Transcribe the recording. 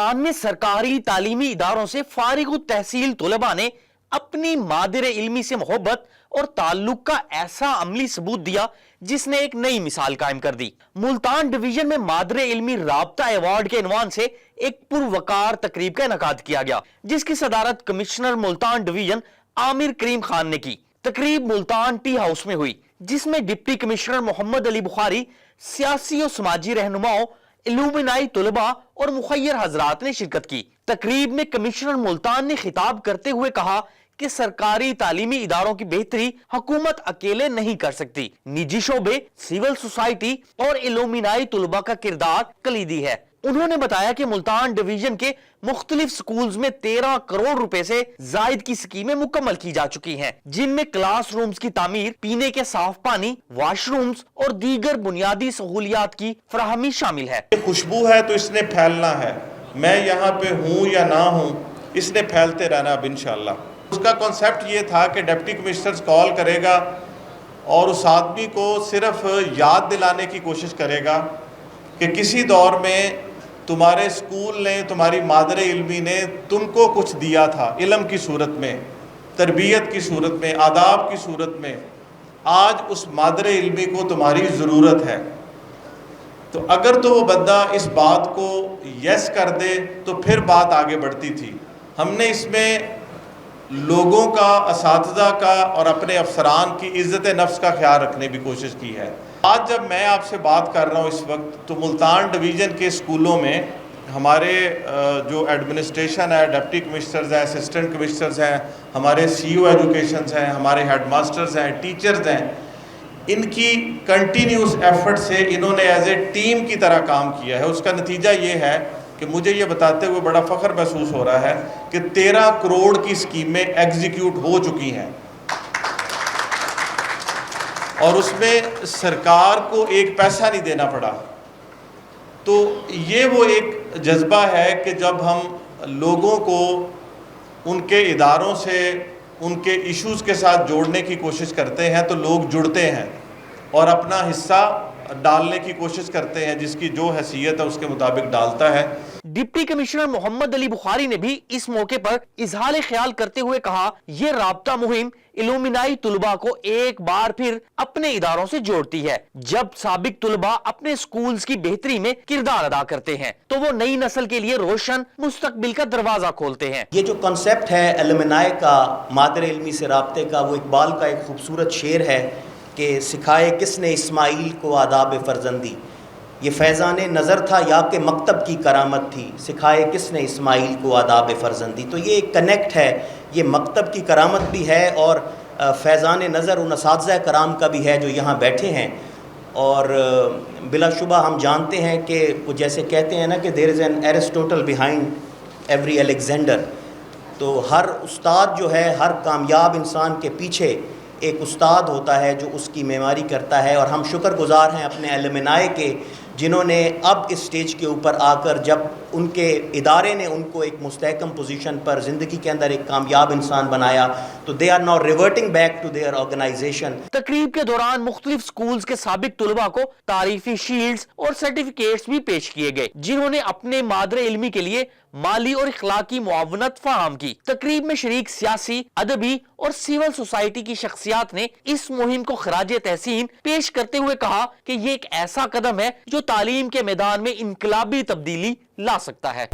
ملتان میں سرکاری تعلیمی اداروں سے فارغ التحصیل طلباء نے اپنی مادر علمی سے محبت اور تعلق کا ایسا عملی ثبوت دیا جس نے ایک نئی مثال قائم کر دی۔ ملتان ڈویژن میں مادر علمی رابطہ ایوارڈ کے عنوان سے ایک پروقار تقریب کا انعقاد کیا گیا، جس کی صدارت کمشنر ملتان ڈویژن عامر کریم خان نے کی۔ تقریب ملتان ٹی ہاؤس میں ہوئی، جس میں ڈپٹی کمشنر محمد علی بخاری، سیاسی و سماجی رہنماؤں، الومنائی طلباء اور مخیر حضرات نے شرکت کی۔ تقریب میں کمشنر ملتان نے خطاب کرتے ہوئے کہا کہ سرکاری تعلیمی اداروں کی بہتری حکومت اکیلے نہیں کر سکتی، نجی شعبے، سول سوسائٹی اور الومنائی طلباء کا کردار کلیدی ہے۔ انہوں نے بتایا کہ ملتان ڈویژن کے مختلف سکولز میں 13 کروڑ روپے سے زائد کی سکیمیں مکمل کی جا چکی ہیں، جن میں کلاس رومز کی تعمیر، پینے کے صاف پانی، واش رومز اور دیگر بنیادی سہولیات کی فراہمی شامل ہے۔ خوشبو ہے تو اس نے پھیلنا ہے، میں یہاں پہ ہوں یا نہ ہوں، اس نے پھیلتے رہنا اب انشاءاللہ۔ اس کا کنسیپٹ یہ تھا کہ ڈپٹی کمشنر کال کرے گا اور اس آدمی کو صرف یاد دلانے کی کوشش کرے گا کہ کسی دور میں تمہارے اسکول نے، تمہاری مادر علمی نے تم کو کچھ دیا تھا، علم کی صورت میں، تربیت کی صورت میں، آداب کی صورت میں۔ آج اس مادر علمی کو تمہاری ضرورت ہے۔ تو اگر تو وہ بندہ اس بات کو یس کر دے تو پھر بات آگے بڑھتی تھی۔ ہم نے اس میں لوگوں کا، اساتذہ کا اور اپنے افسران کی عزت نفس کا خیال رکھنے بھی کوشش کی ہے۔ آج جب میں آپ سے بات کر رہا ہوں اس وقت، تو ملتان ڈویژن کے اسکولوں میں ہمارے جو ایڈمنسٹریشن ہے، ڈپٹی کمشنرز ہیں، اسسٹنٹ کمشنرز ہیں، ہمارے سی او ایجوکیشنز ہیں، ہمارے ہیڈ ماسٹرز ہیں، ٹیچرز ہیں، ان کی کنٹینیوس ایفرٹ سے انہوں نے ایز اے ٹیم کی طرح کام کیا ہے۔ اس کا نتیجہ یہ ہے کہ مجھے یہ بتاتے ہوئے بڑا فخر محسوس ہو رہا ہے کہ 13 کروڑ کی سکیمیں ایگزیکیوٹ ہو چکی ہیں، اور اس میں سرکار کو ایک پیسہ نہیں دینا پڑا۔ تو یہ وہ ایک جذبہ ہے کہ جب ہم لوگوں کو ان کے اداروں سے، ان کے ایشوز کے ساتھ جوڑنے کی کوشش کرتے ہیں تو لوگ جڑتے ہیں اور اپنا حصہ ڈالنے کی کوشش کرتے ہیں، جس کی جو حیثیت ہے اس کے مطابق ڈالتا ہے۔ ڈپٹی کمشنر محمد علی بخاری نے بھی اس موقع پر اظہار خیال کرتے ہوئے کہا، یہ رابطہ مہم الومنائی طلباء کو ایک بار پھر اپنے اداروں سے جوڑتی ہے۔ جب سابق طلباء اپنے سکولز کی بہتری میں کردار ادا کرتے ہیں تو وہ نئی نسل کے لیے روشن مستقبل کا دروازہ کھولتے ہیں۔ یہ جو کنسیپٹ ہے الومنائی کا، مادر علمی سے رابطے کا، وہ اقبال کا ایک خوبصورت شعر ہے کہ سکھائے کس نے اسماعیل کو آداب فرزندی، یہ فیضان نظر تھا یا کہ مکتب کی کرامت تھی، سکھائے کس نے اسماعیل کو آداب فرزندی۔ تو یہ ایک کنیکٹ ہے، یہ مکتب کی کرامت بھی ہے اور فیضان نظر ان اساتذہ کرام کا بھی ہے جو یہاں بیٹھے ہیں۔ اور بلا شبہ ہم جانتے ہیں کہ وہ جیسے کہتے ہیں نا کہ there is an Aristotle behind every Alexander. تو ہر استاد جو ہے، ہر کامیاب انسان کے پیچھے ایک استاد ہوتا ہے جو اس کی معماری کرتا ہے، اور ہم شکر گزار ہیں اپنے الومنائی کے، جنہوں نے اب اس سٹیج کے اوپر آ کر، جب ان کے ادارے نے ان کو ایک مستحکم پوزیشن پر زندگی کے اندر ایک کامیاب انسان بنایا، تو they are now reporting back to their organisation. تقریب کے دوران مختلف سکولز کے سابق طلباء کو تعریفی شیلڈز اور سرٹیفکیٹس بھی پیش کیے گئے، جنہوں نے اپنے مادر علمی کے لیے مالی اور اخلاقی معاونت فراہم کی۔ تقریب میں شریک سیاسی، ادبی اور سول سوسائٹی کی شخصیات نے اس مہم کو خراج تحسین پیش کرتے ہوئے کہا کہ یہ ایک ایسا قدم ہے جو تعلیم کے میدان میں انقلابی تبدیلی لا سکتا ہے۔